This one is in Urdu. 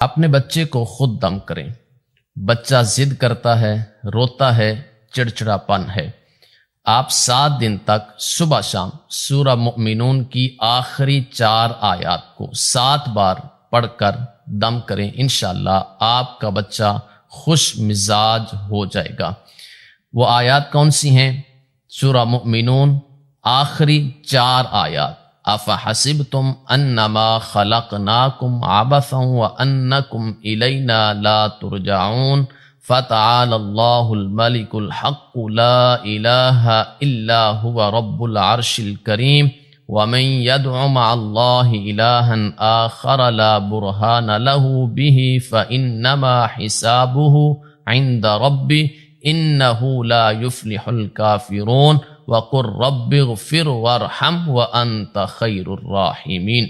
اپنے بچے کو خود دم کریں۔ بچہ ضد کرتا ہے، روتا ہے، چڑچڑا پن ہے۔ آپ 7 دن تک صبح شام سورہ مؤمنون کی آخری 4 آیات کو 7 بار پڑھ کر دم کریں، انشاءاللہ آپ کا بچہ خوش مزاج ہو جائے گا۔ وہ آیات کون سی ہیں؟ سورہ مؤمنون آخری 4 آیات۔ افحسبتم انما خلقناکم عبثا وانکم الینا لا ترجعون فتعالى الله الملك الحق لا إله إلا هو رب العرش الكريم ومن يدع مع الله إلها آخر لا برهان له به فإنما حسابه عند ربه إنه لا يفلح الكافرون وقل رب اغفر وارحم وأنت خير الراحمين۔